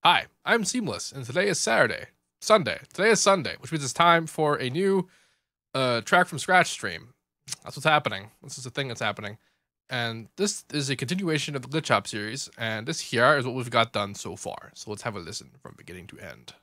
Hi, I'm Seamless, and today is Sunday. Today is Sunday, which means it's time for a new track from scratch stream. That's what's happening. This is the thing that's happening. And this is a continuation of the Glitch Hop series, and this here is what we've got done so far. So let's have a listen from beginning to end.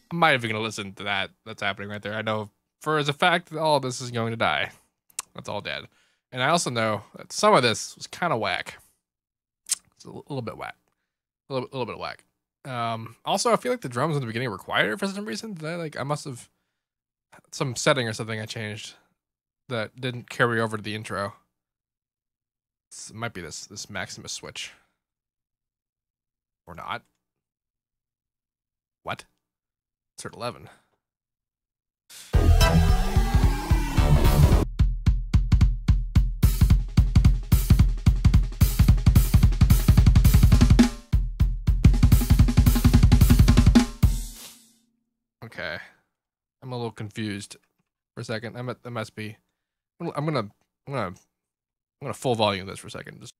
I'm not even gonna listen to that. That's happening right there. I know for as a fact that all of this is going to die. That's all dead. And I also know that some of this was kind of whack. It's a little bit whack. A little bit whack. Also, I feel like the drums in the beginning were quieter for some reason. I must have some setting or something I changed that didn't carry over to the intro. It might be this Maximus switch. Or not. What? Insert 11. Okay. I'm a little confused for a second. That must be. I'm gonna full volume this for a second. Just.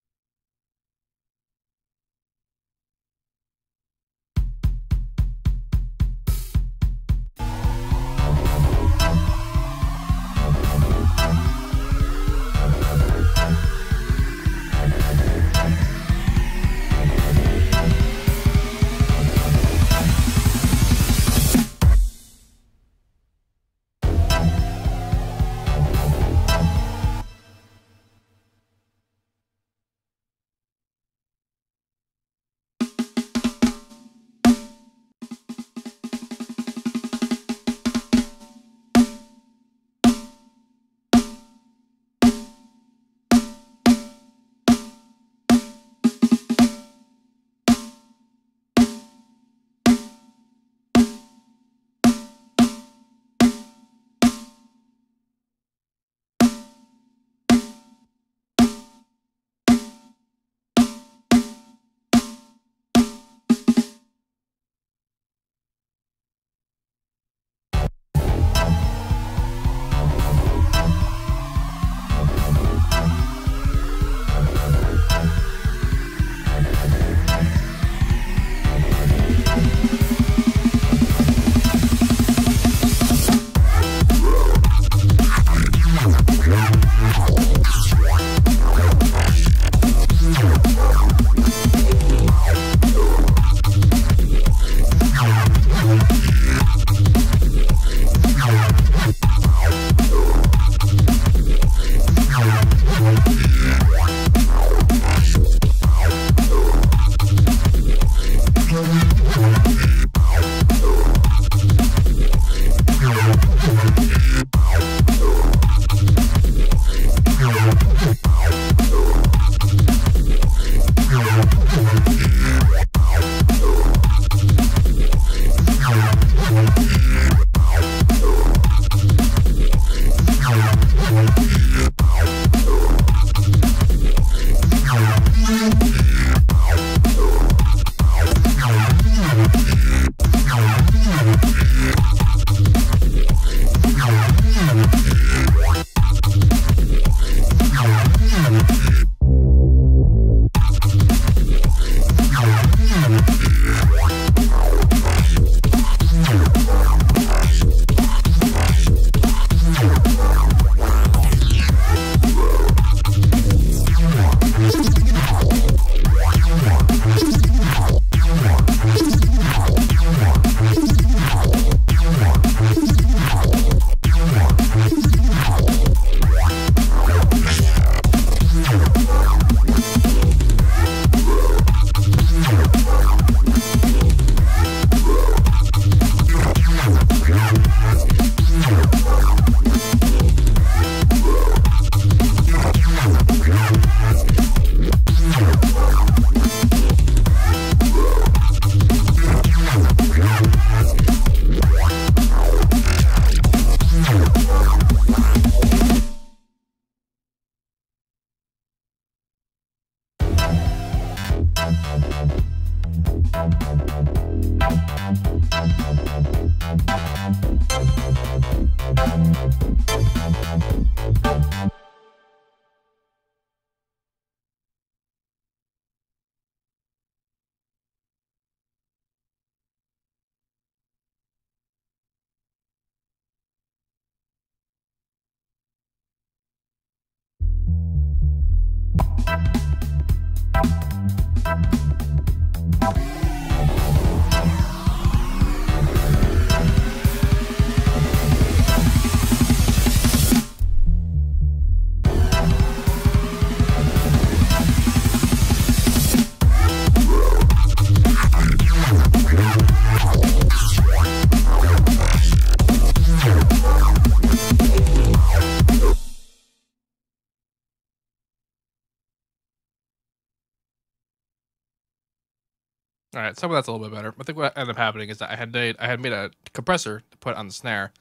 All right, some of that's a little bit better. I think what ended up happening is that I had made a compressor to put on the snare,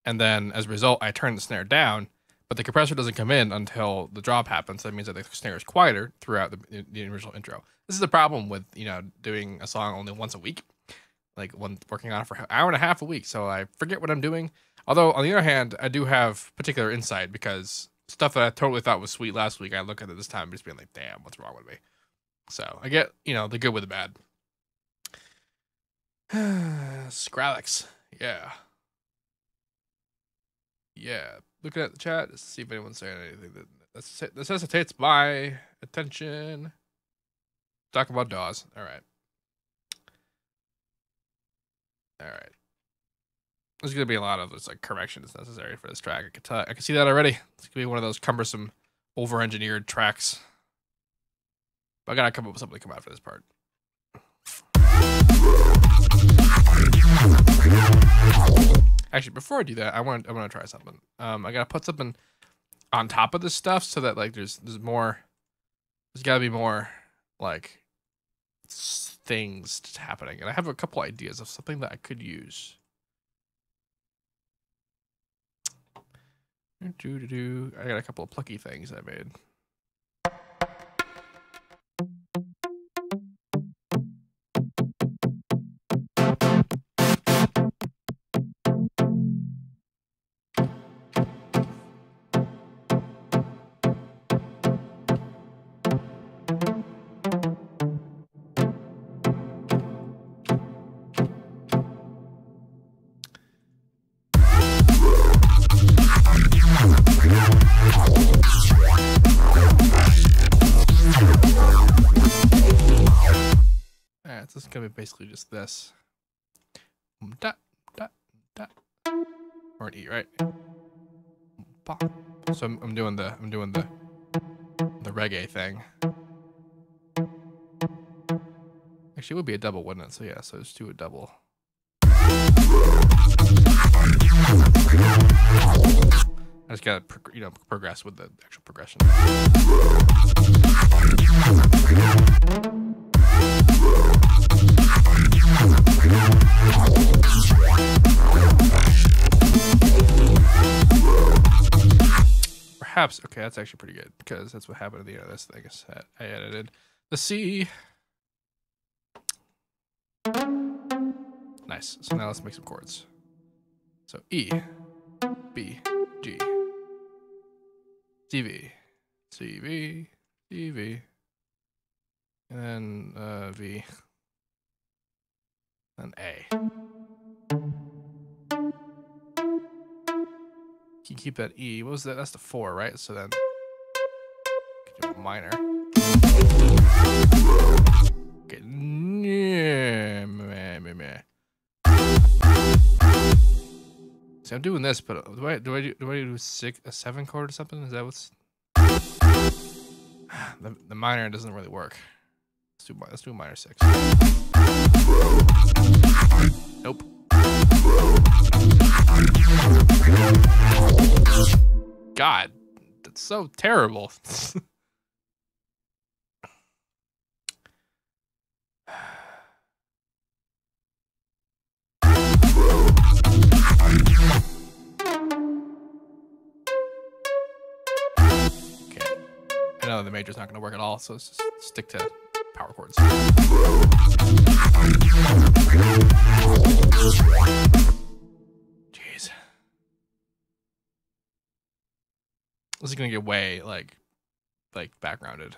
and then as a result, I turned the snare down, but the compressor doesn't come in until the drop happens. That means that the snare is quieter throughout the original intro. This is the problem with doing a song only once a week, like working on it for an hour and a half a week. So I forget what I'm doing. Although on the other hand, I do have particular insight because stuff that I totally thought was sweet last week, I look at it this time and just being like, damn, what's wrong with me? So I get the good with the bad. Skrillex, yeah. Looking at the chat, just to see if anyone's saying anything that necessitates my attention. Talking about DAWs. All right. There's gonna be a lot of corrections necessary for this track. I can see that already. It's gonna be one of those cumbersome, over-engineered tracks. But I gotta come up with something to come out for this part. Actually, before I do that, I want to try something. I gotta put something on top of this stuff so that there's more. There's gotta be more things happening, and I have a couple ideas of something that I could use. I got a couple of plucky things I made. This is gonna be basically just this. Dot, dot, dot. Or an E, right? So I'm doing the reggae thing. Actually, it would be a double, wouldn't it? So yeah, so let's do a double. I just gotta progress with the actual progression. Perhaps, okay, that's actually pretty good because that's what happened at the end of this thing. I edited the C. Nice. So now let's make some chords. So E, B, G, D, V, C, V, D, V, and then V, and A. You keep that E. What was that? That's the 4, right? So then do a minor. Okay. See, I'm doing this, but do I do a 7 chord or something? Is that what's the minor doesn't really work. Let's do a minor 6. Nope. God, that's so terrible. Okay, I know the major's not going to work at all, so let's just stick to power chords. Jeez. This is gonna get way like backgrounded.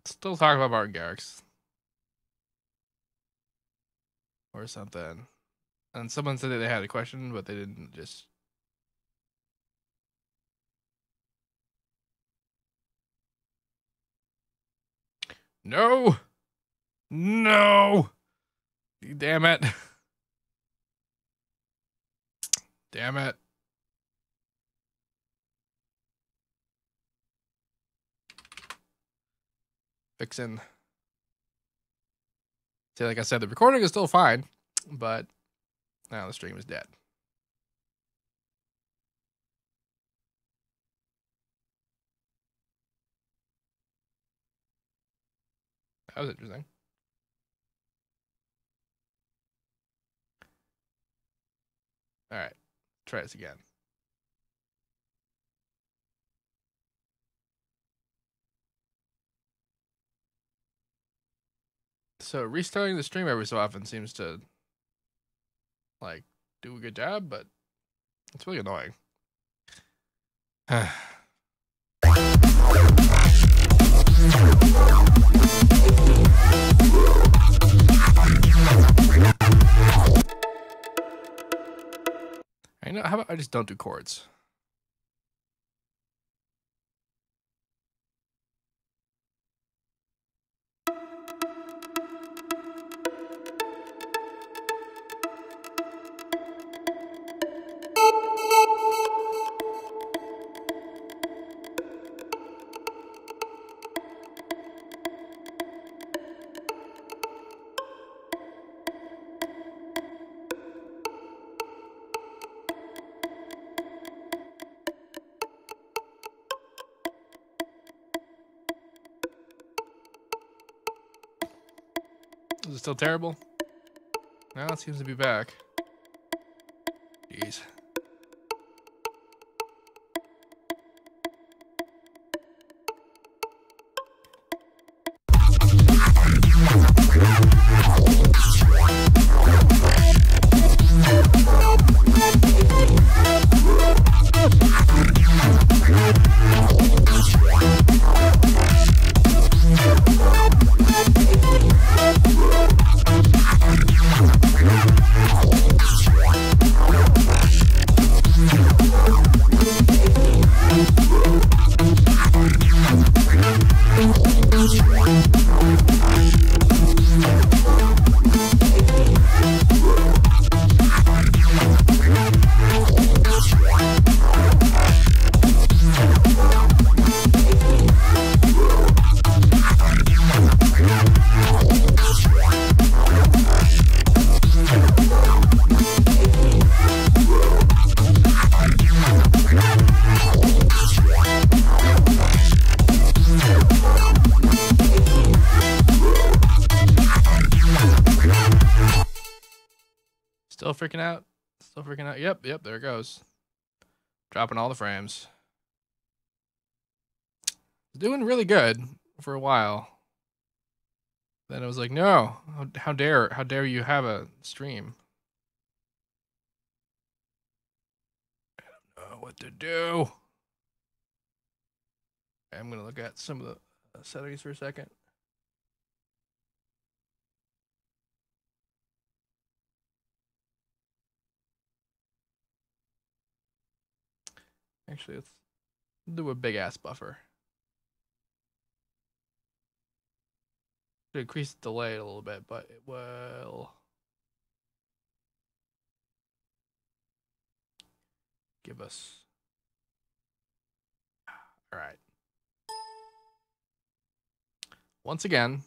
Still talk about Martin Garrix or something. And someone said that they had a question, but they didn't just. No! No! Damn it. Damn it. Fixing. See, like I said, the recording is still fine, but now the stream is dead. That was interesting. All right, try this again. So restarting the stream every so often seems to like do a good job, but it's really annoying. I know. How about I just don't do chords? Is it still terrible? Now it seems to be back. Jeez. Still freaking out? Still freaking out? Yep, there it goes. Dropping all the frames. Doing really good for a while. Then it was like, no, how dare you have a stream? I don't know what to do. I'm gonna look at some of the settings for a second. Actually, Do a big ass buffer. To increase the delay a little bit, but it will give us. All right. Once again.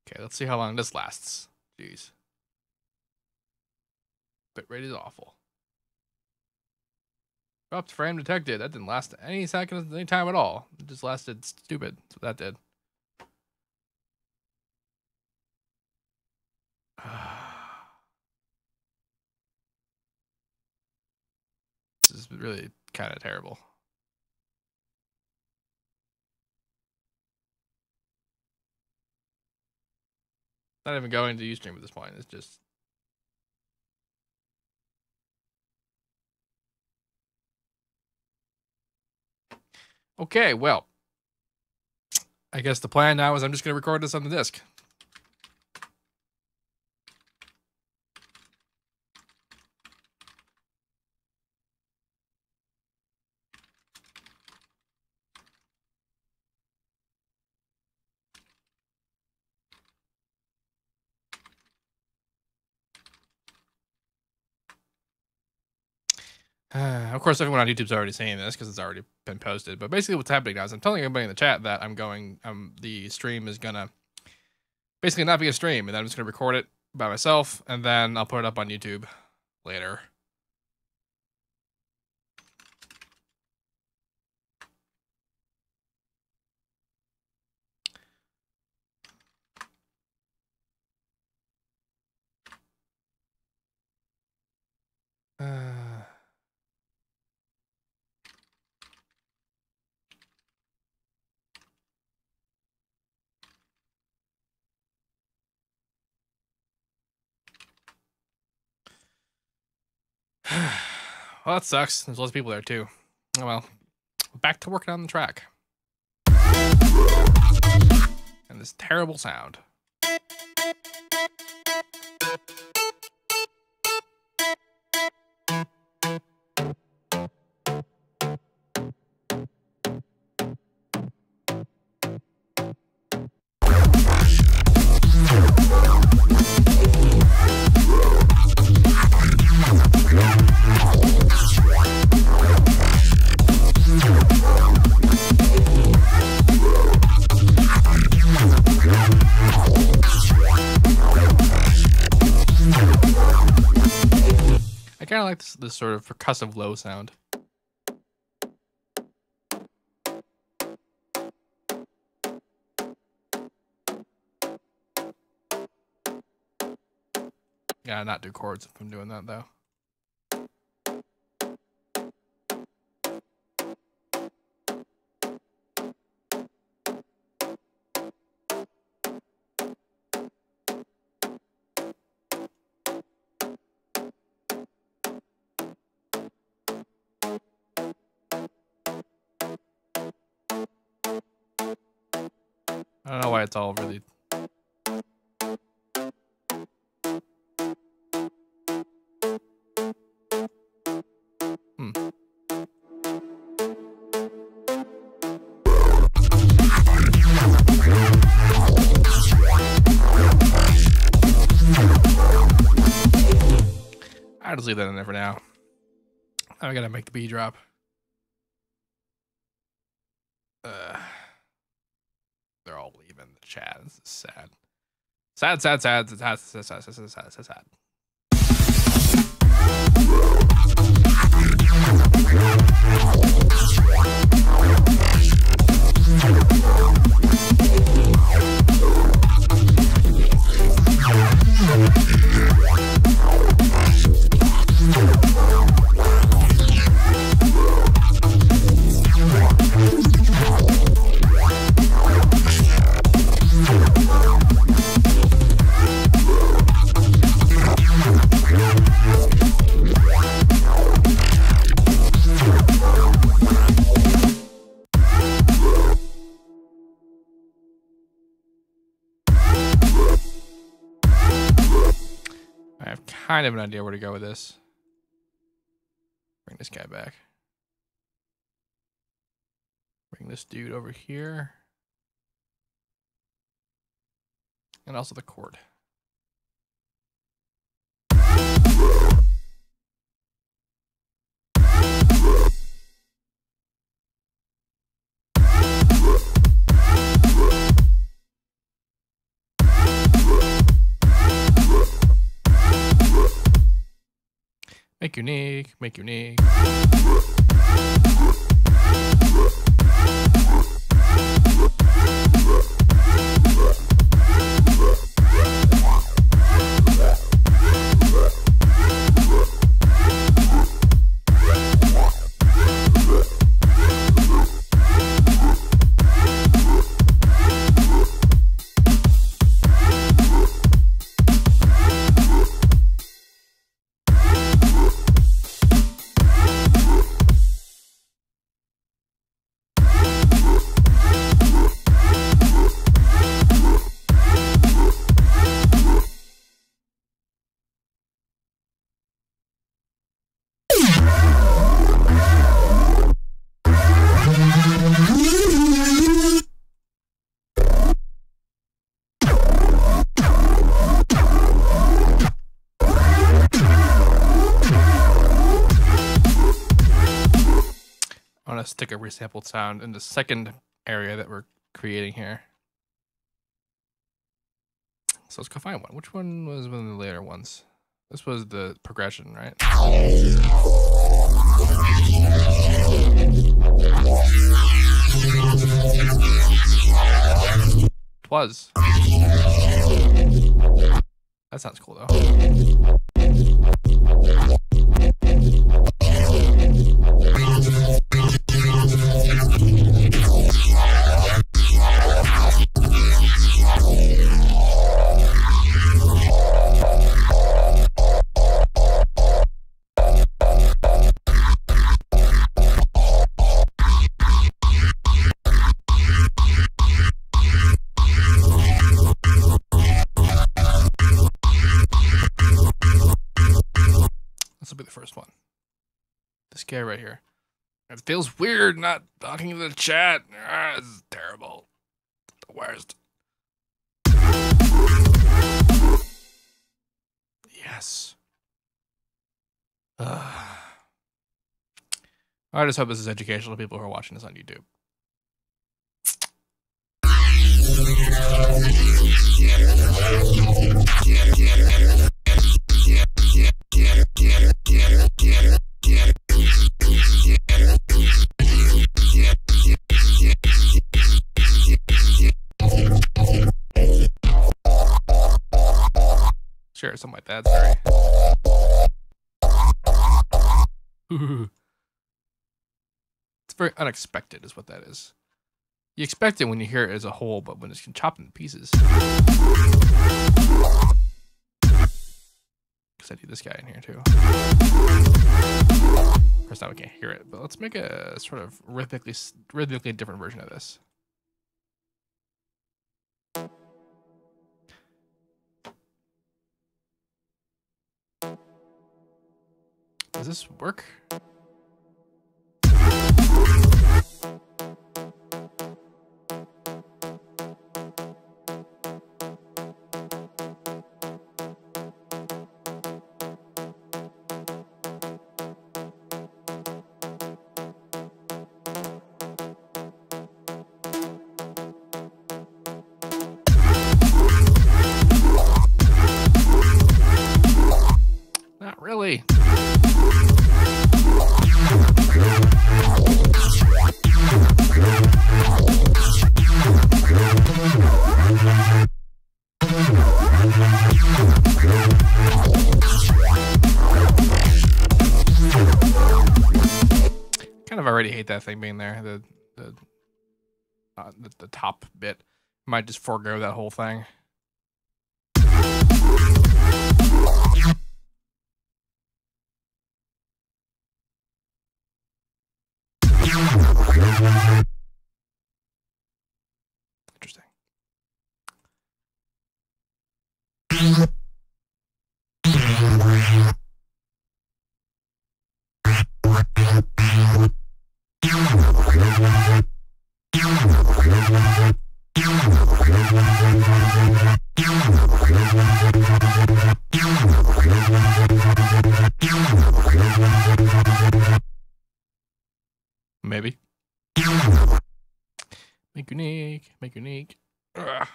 Okay, let's see how long this lasts. Jeez. Bitrate is awful. Dropped frame detected. That didn't last any seconds, any time at all. It just lasted stupid. That's what that did. This is really kind of terrible. Not even going to Ustream at this point. It's just. Okay, well. I guess the plan now is I'm just going to record this on the disc. Of course, everyone on YouTube's already saying this because it's already been posted. But basically, what's happening now is I'm telling everybody in the chat that the stream is gonna basically not be a stream, and then I'm just gonna record it by myself, and then I'll put it up on YouTube later. Well, that sucks. There's lots of people there too. Oh well. Back to working on the track. And this terrible sound. I kind of like this sort of percussive low sound. Gotta not do chords if I'm doing that though. I don't know why it's all really. I'll just leave that in there for now. I gotta make the B drop. They're all leaving the chat. This is sad. Sad. have kind of an idea where to go with this. Bring this guy back. Bring this dude over here. And also the cord. Make unique, make unique. I want to stick a resampled sound in the second area that we're creating here. So let's go find one. Which one was one of the later ones? This was the progression, right? It was. That sounds cool though. This will be the first one. This guy right here. It feels weird not talking to the chat. This is terrible. The worst. Yes. I just hope this is educational to people who are watching this on YouTube. Sure, something like that. Sorry. It's very unexpected, is what that is. You expect it when you hear it as a whole, but when it's chopped into pieces. Because I do this guy in here too. Of course, now we can't hear it, but let's make a sort of rhythmically different version of this. Does this work? Not really. Kind of already hate that thing being there. The top bit. Might just forego that whole thing. Interesting. Maybe. Make unique. Make unique. Ugh.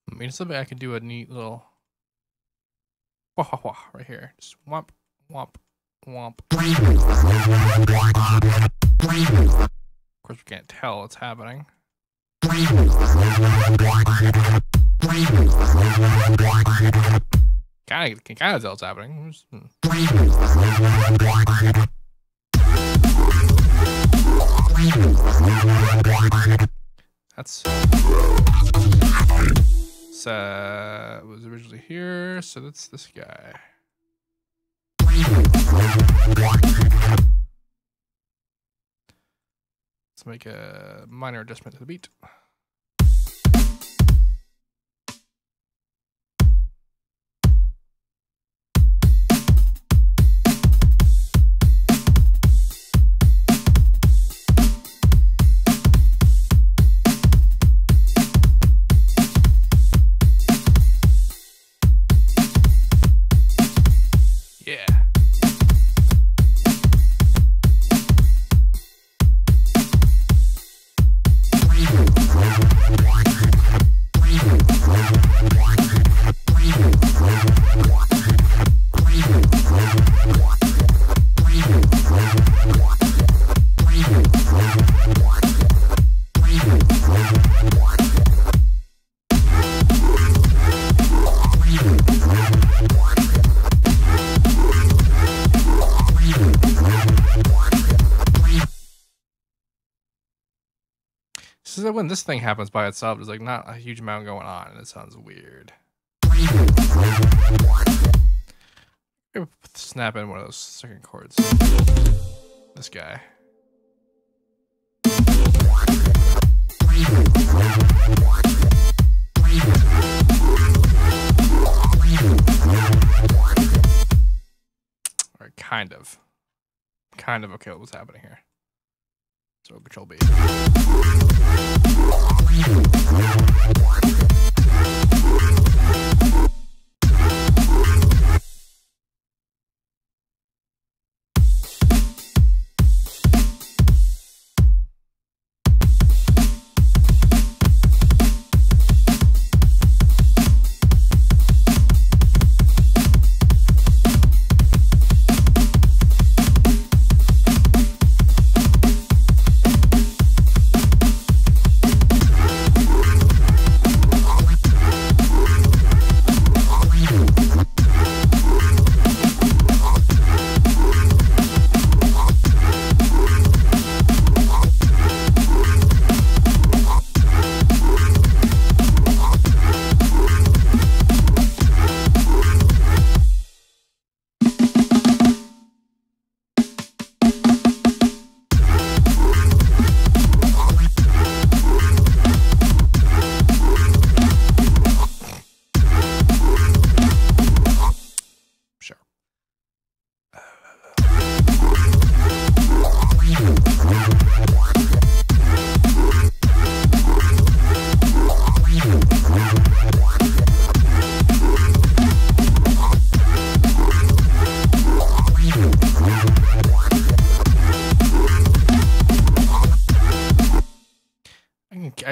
I mean, something I could do a neat little wah, wah, wah, right here. Just womp, womp, womp. Of course, we can't tell what's happening. Can kind of tell what's happening. That's was originally here, so that's this guy. Let's make a minor adjustment to the beat. So when this thing happens by itself, there's like not a huge amount going on, and it sounds weird. Snap in one of those second chords. This guy. Or kind of okay with what's happening here. So Control B.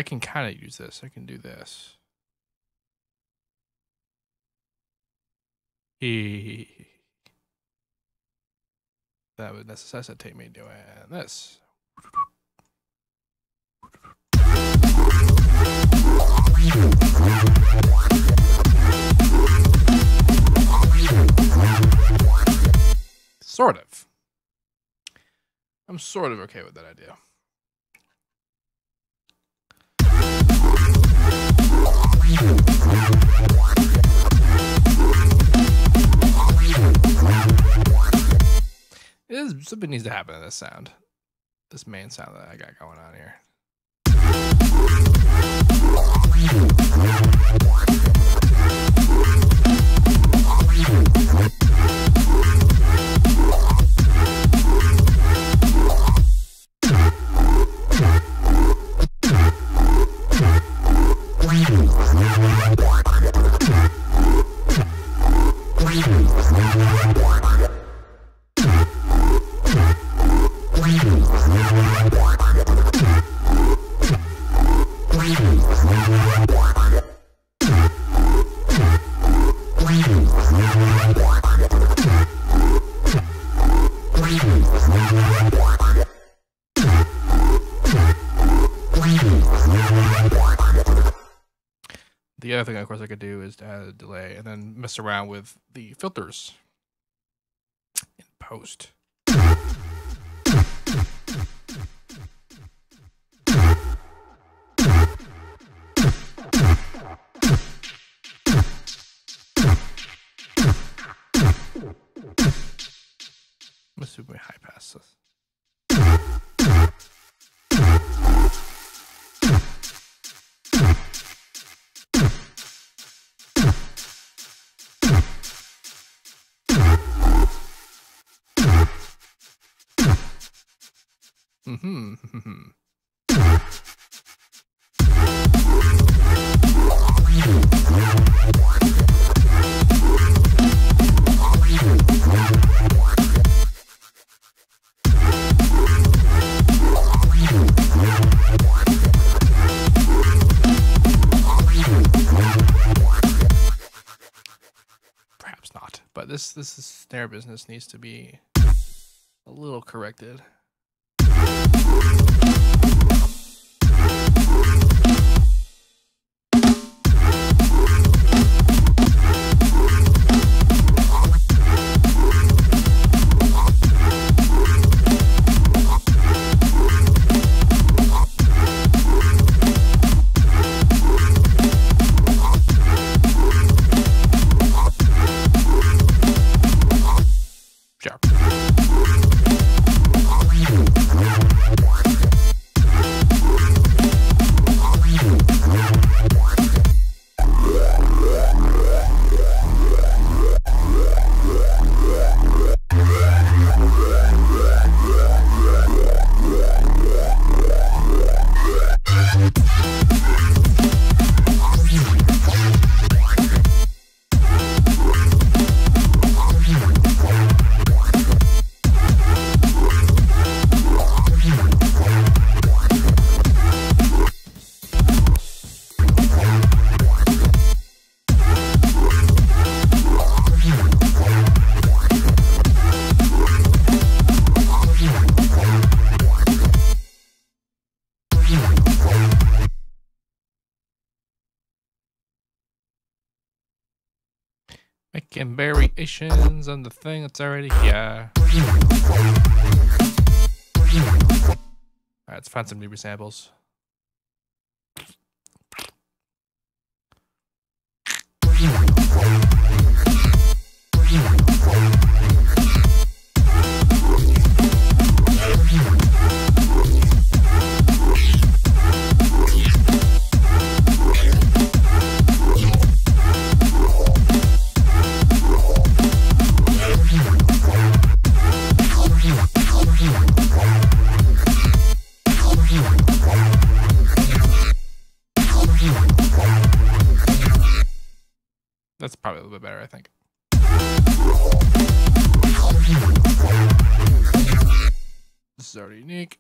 can kind of use this. I can do this. That would necessitate me doing this. Sort of. I'm sort of okay with that idea. Something needs to happen to this sound. This main sound that I got going on here. The other thing, of course, I could do is to add a delay and then mess around with the filters in post. Let's do my high pass this. Perhaps not, but this snare business needs to be a little corrected. Making variations on the thing that's already here. Alright, let's find some new samples. That's probably a little bit better, I think. This is already unique.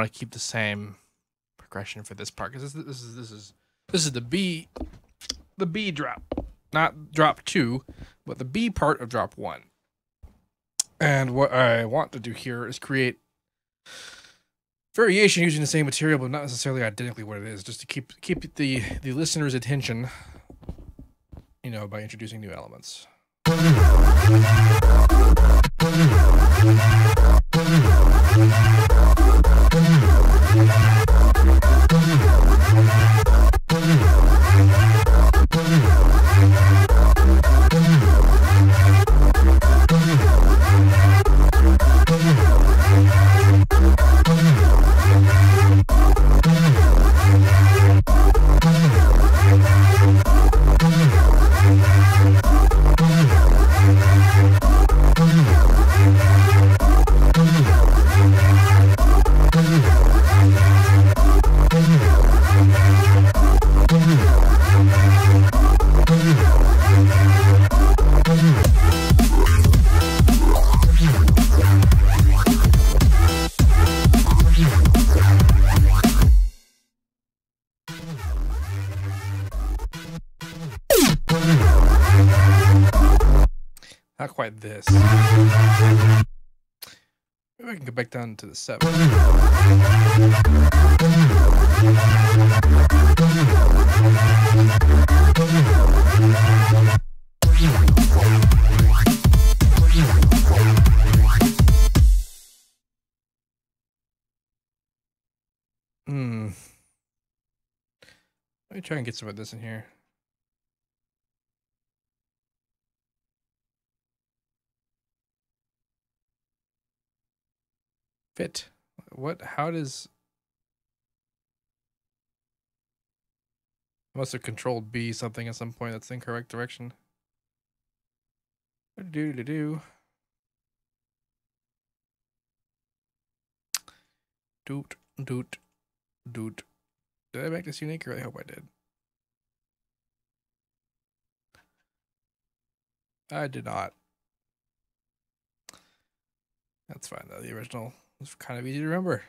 want to keep the same progression for this part because this is the B drop, not drop 2, but the B part of drop 1. And what I want to do here is create variation using the same material, but not necessarily identically what it is, just to keep the listener's attention, you know, by introducing new elements. Not quite this. Maybe I can go back down to the 7. Let me try and get some of this in here. Fit. What? How does... I must have controlled B something at some point. That's the incorrect direction. Do. Doot. Did I make this unique? I hope I did. I did not. That's fine though. The original was kind of easy to remember.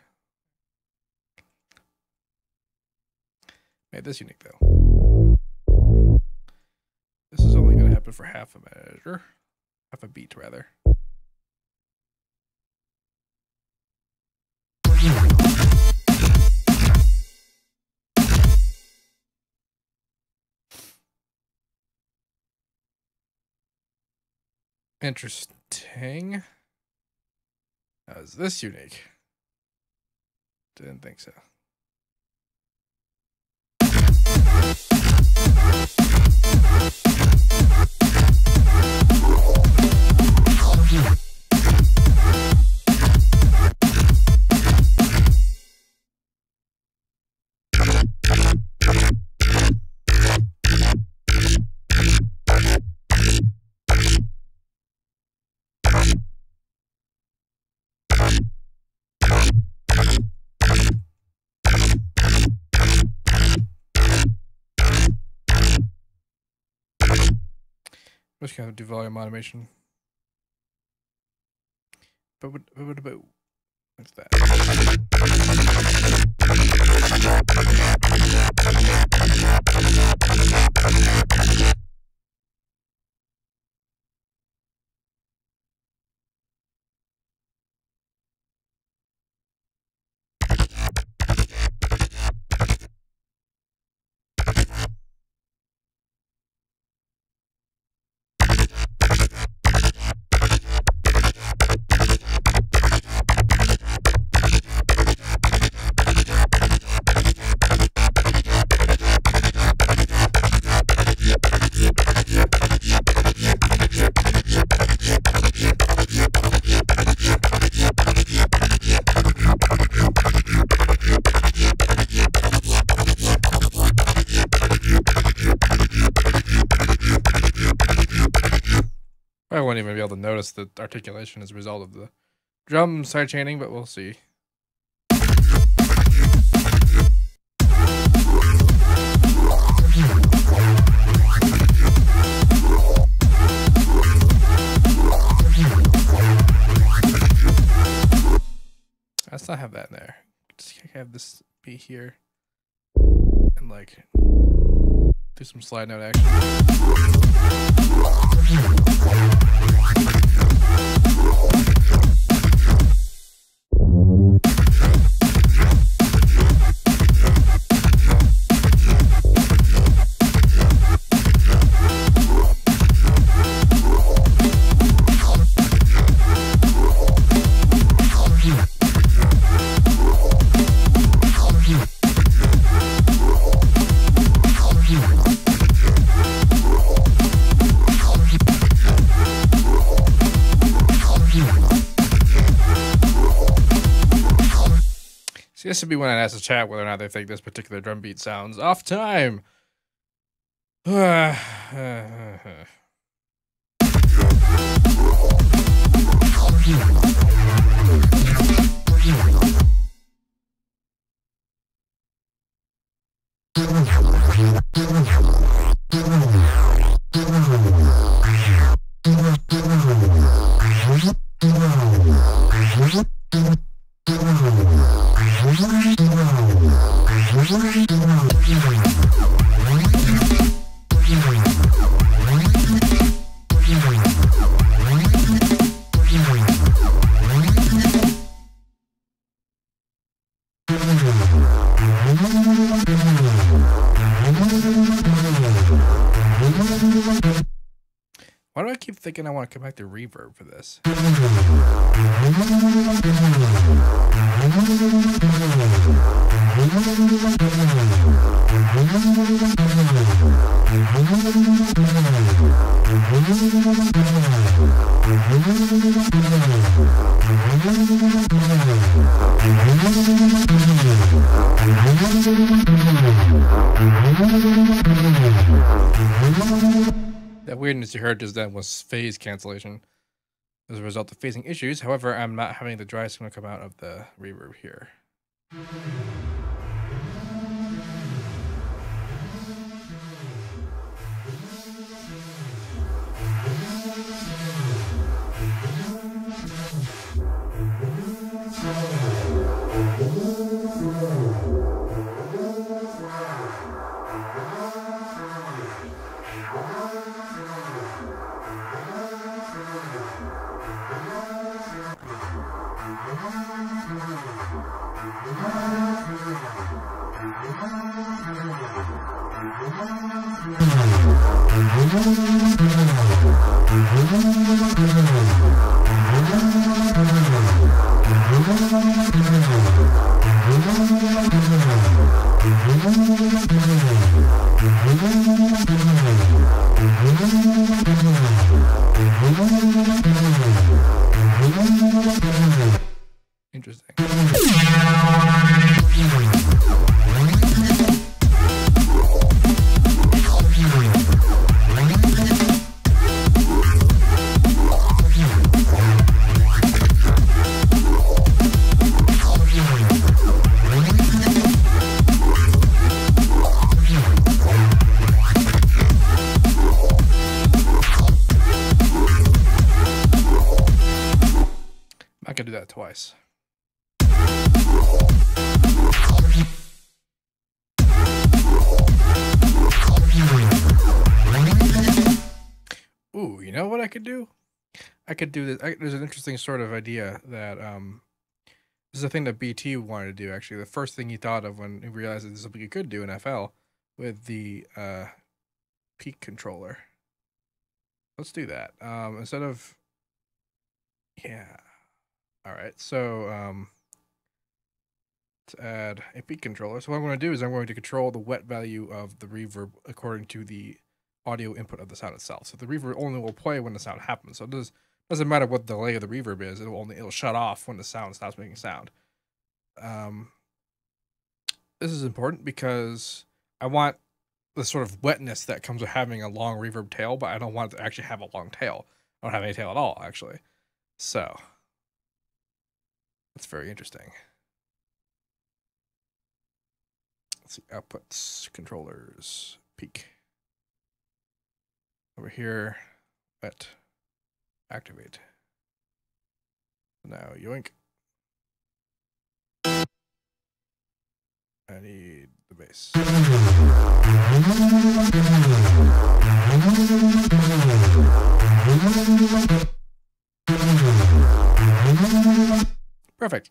Made this unique though. This is only going to happen for half a measure. Half a beat rather. Interesting. How is this unique? Didn't think so. I'm just gonna do volume automation. But what's that? I won't even be able to notice the articulation as a result of the drum sidechaining, but we'll see. I still have that in there. Just have this be here and like do some slide note action. See, this would be when I ask the chat whether or not they think this particular drum beat sounds off time. Why do I keep thinking I want to come back to reverb for this? That weirdness you heard just then was phase cancellation as a result of phasing issues. However, I'm not having the dry signal come out of the reverb here. Interesting. I could do that twice. Ooh, you know what I could do? I could do this. There's an interesting sort of idea that this is a thing that BT wanted to do. Actually, the first thing he thought of when he realized that this is something he could do in FL with the peak controller. Let's do that. Instead of all right, so to add a peak controller. So what I'm going to do is I'm going to control the wet value of the reverb according to the audio input of the sound itself. So the reverb only will play when the sound happens. So it doesn't matter what the delay of the reverb is. It'll shut off when the sound stops making sound. This is important because I want the sort of wetness that comes with having a long reverb tail, but I don't want it to actually have a long tail. I don't have any tail at all, actually. So that's very interesting. Let's see, outputs, controllers, peak. Over here, wet, activate. Now yoink. I need the bass. Perfect.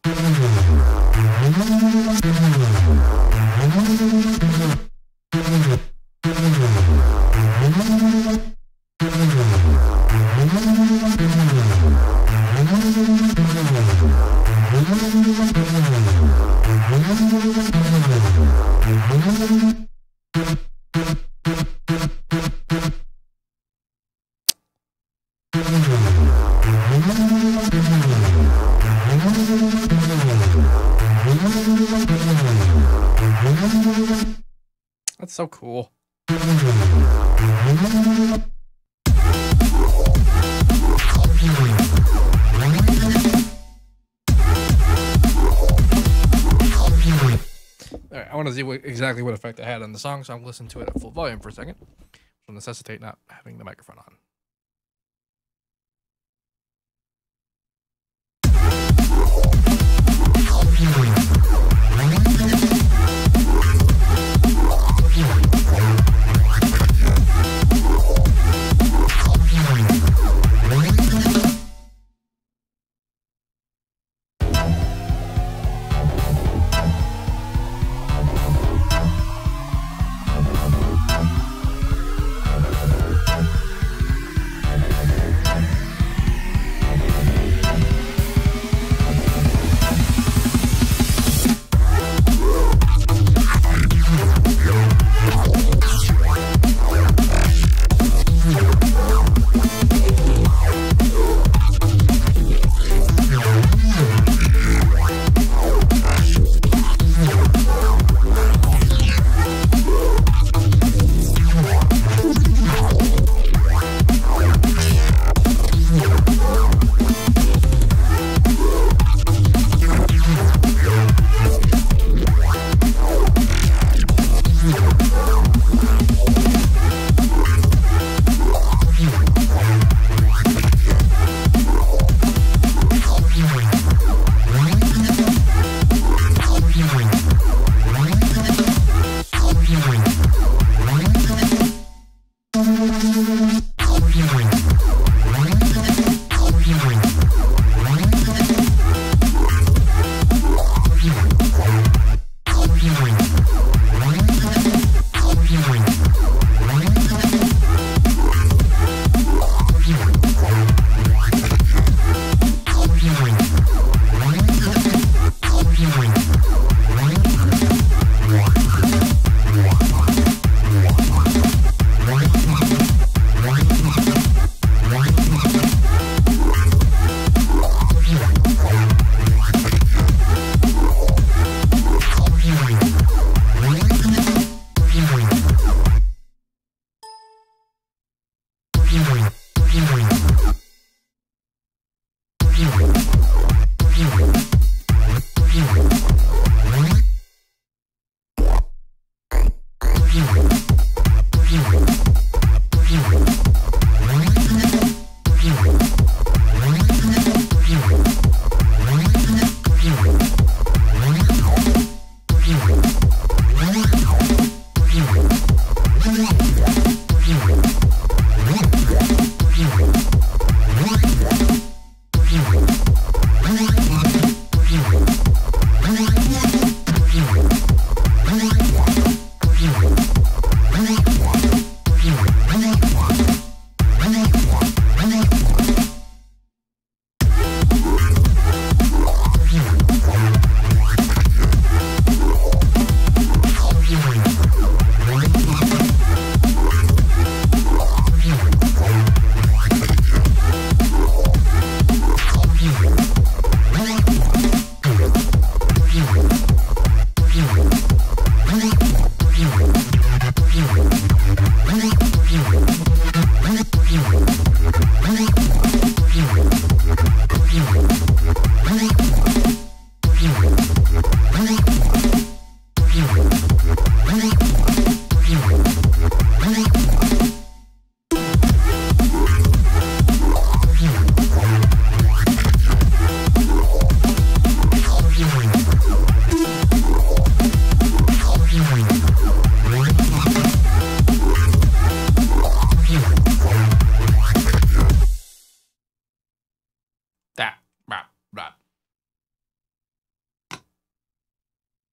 That's so cool. Alright, I want to see exactly what effect I had on the song, so I'm listening to it at full volume for a second. Which will necessitate not having the microphone on.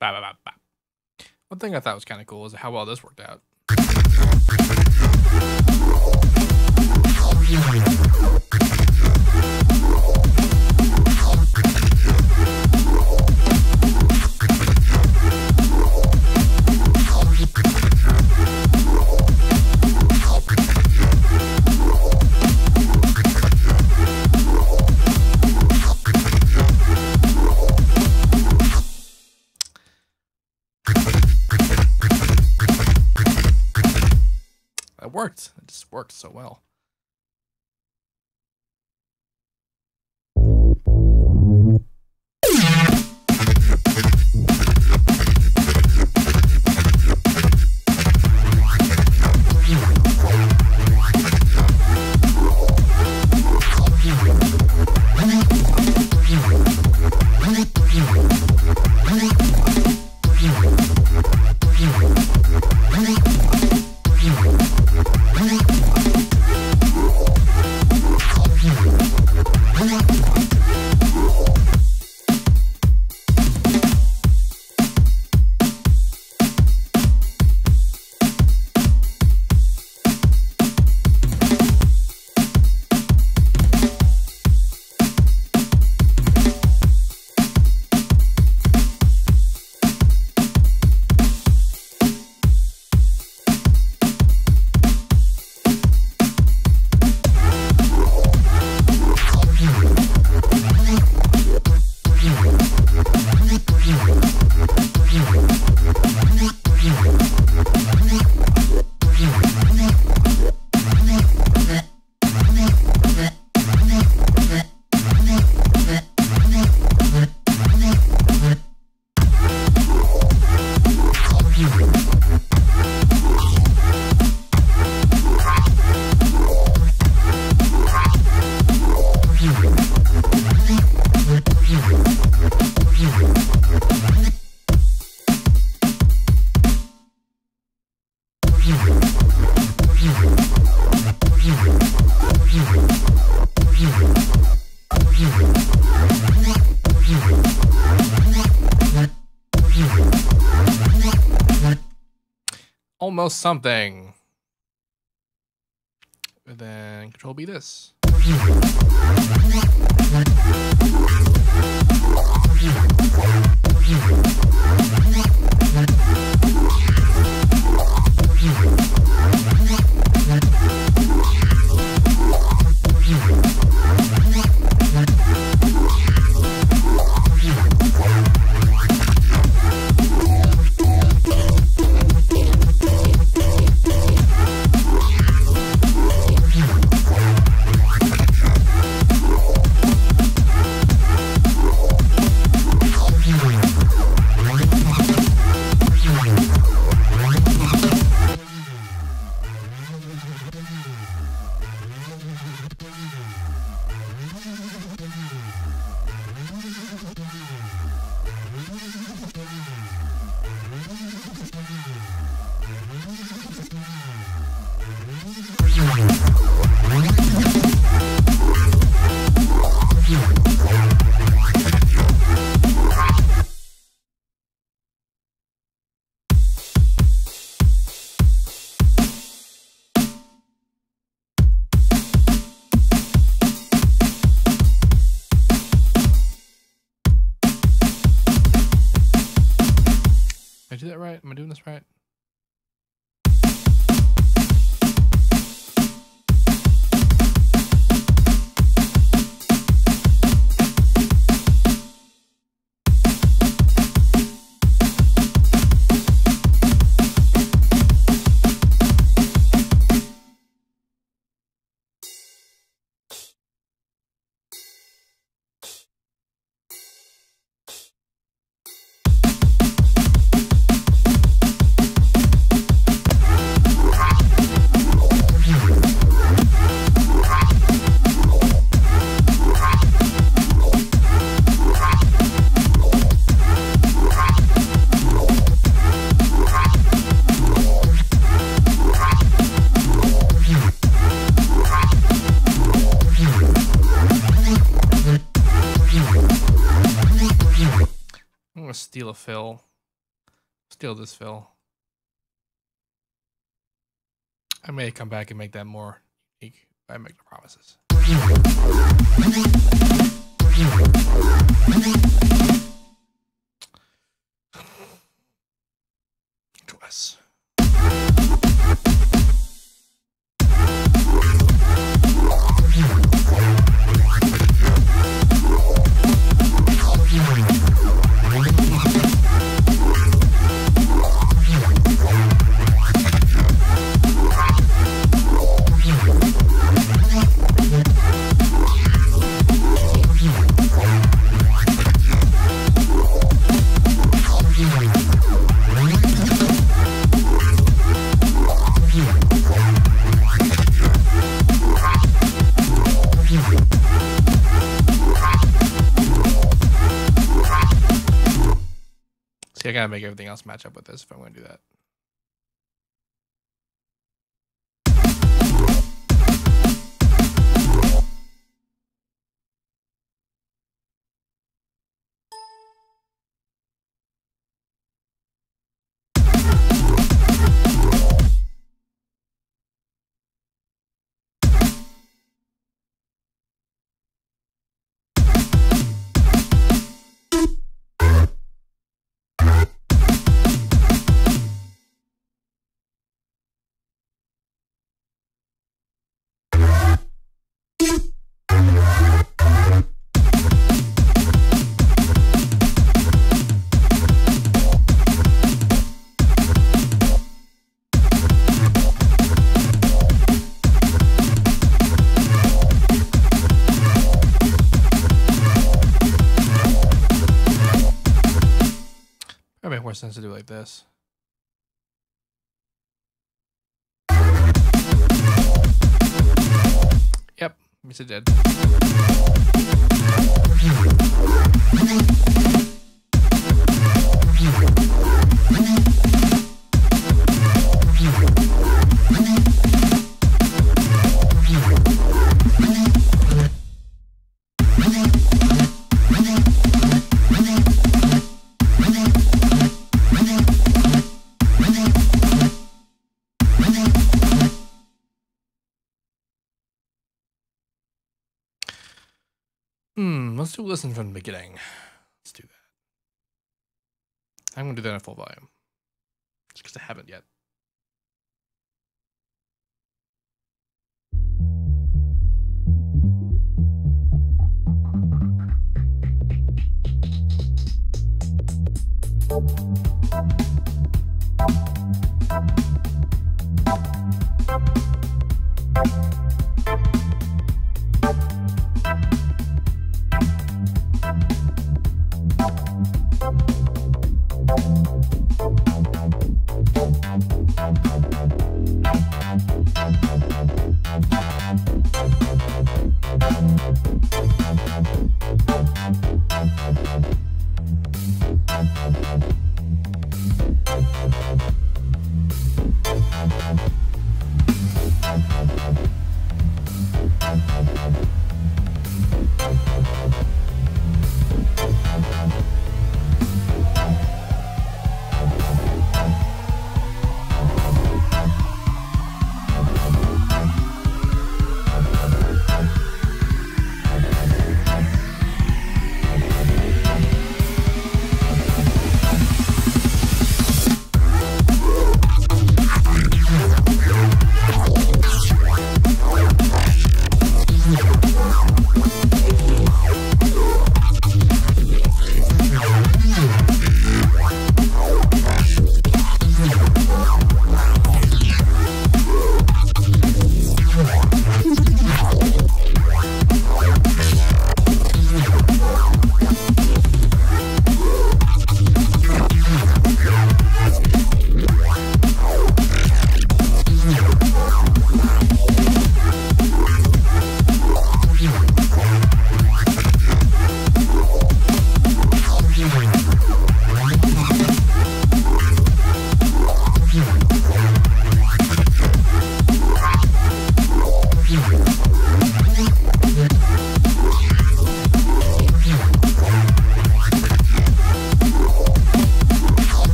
Bah, bah, bah, bah. One thing I thought was kind of cool is how well this worked out. It worked. It just worked so well. Almost something. And then Control B this. Did I do that right? Am I doing this right? I'm gonna steal a fill. steal this fill. I may come back and make that more unique. I make no promises. Us. See, I gotta make everything else match up with this if I'm gonna do that. Probably make more sense to do it like this. Yep, yes it did. Let's do listen from the beginning. Let's do that. I'm gonna do that at full volume. Just because I haven't yet.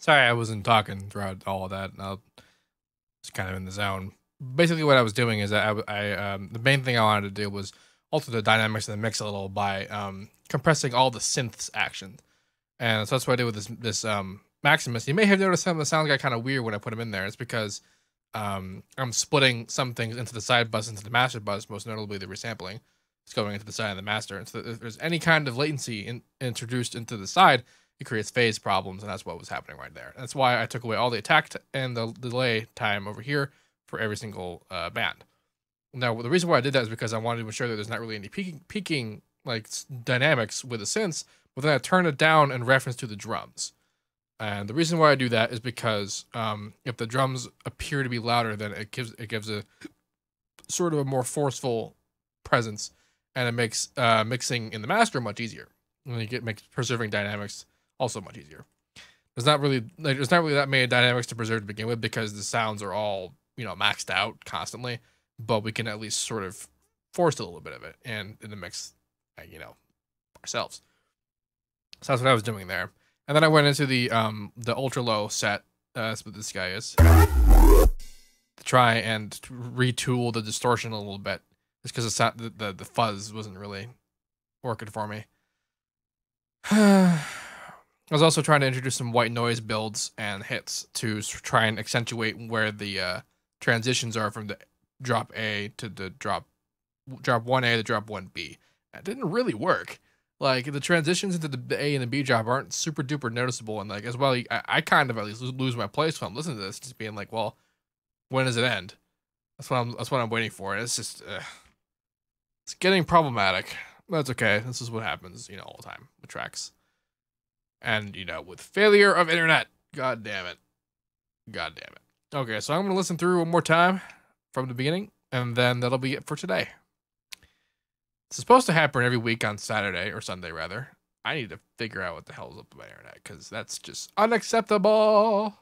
Sorry, I wasn't talking throughout all of that. I was kind of in the zone. Basically, what I was doing is that the main thing I wanted to do was alter the dynamics of the mix a little by compressing all the synths actions. And so that's what I did with this Maximus. You may have noticed some of the sound got kind of weird when I put them in there. It's because I'm splitting some things into the side bus into the master bus, most notably the resampling. It's going into the side of the master. And so if there's any kind of latency introduced into the side, it creates phase problems, and that's what was happening right there. That's why I took away all the attack and the delay time over here for every single band. Now, the reason why I did that is because I wanted to ensure that there's not really any peaking like dynamics with the synths, but then I turn it down in reference to the drums. And the reason why I do that is because if the drums appear to be louder, then it gives a sort of a more forceful presence, and it makes mixing in the master much easier. And you makes preserving dynamics also much easier. There's not really that many dynamics to preserve to begin with because the sounds are all maxed out constantly, but we can at least sort of force a little bit of it in the mix, ourselves. So that's what I was doing there. And then I went into the ultra low set, that's what this guy is, to try and retool the distortion a little bit, just because the fuzz wasn't really working for me. I was also trying to introduce some white noise builds and hits to try and accentuate where the transitions are from the drop A to the drop 1A to drop 1B. That didn't really work. Like, the transitions into the A and the B drop aren't super duper noticeable, and like as well, I kind of at least lose my place when I'm listening to this, just being like, well, when does it end? That's what I'm waiting for. And it's just it's getting problematic. That's okay. This is what happens, all the time with tracks. And with failure of internet. God damn it. God damn it. Okay, so I'm gonna listen through one more time from the beginning, and then that'll be it for today. It's supposed to happen every week on Saturday, or Sunday rather. I need to figure out what the hell is up with my internet, because that's just unacceptable.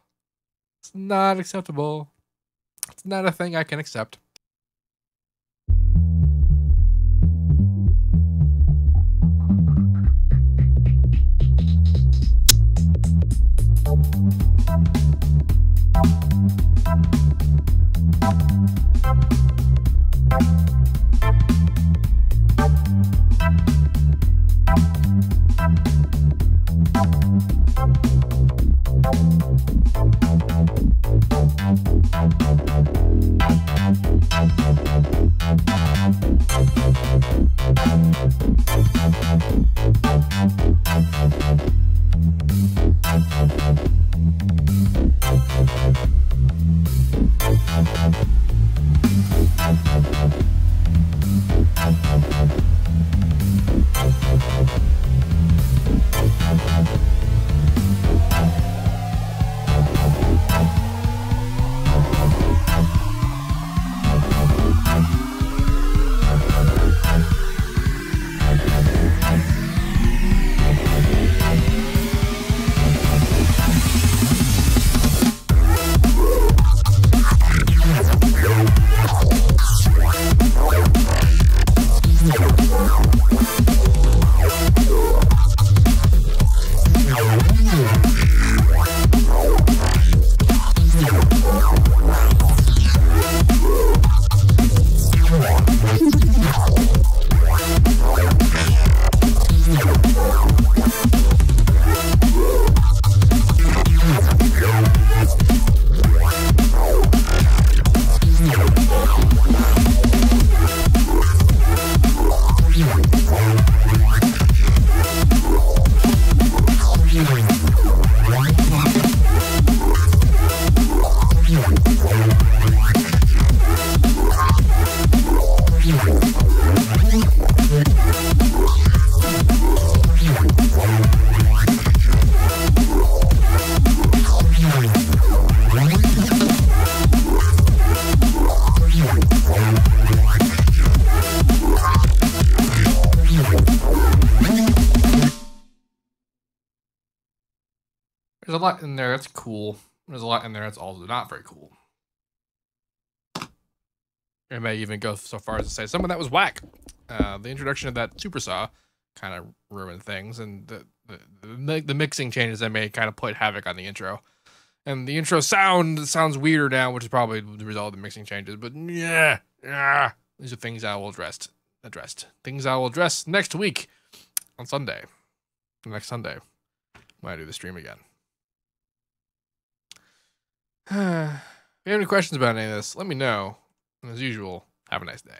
It's not acceptable. It's not a thing I can accept. There's a lot in there that's cool. There's a lot in there that's also not very cool. I may even go so far as to say some of that was whack. The introduction of that super saw kind of ruined things, and the mixing changes I made kind of played havoc on the intro. And the intro sounds weirder now, which is probably the result of the mixing changes. But yeah, these are things I will address addressed. Things I will address next week on Sunday. Next Sunday, when I do the stream again. If you have any questions about any of this, let me know. And as usual, have a nice day.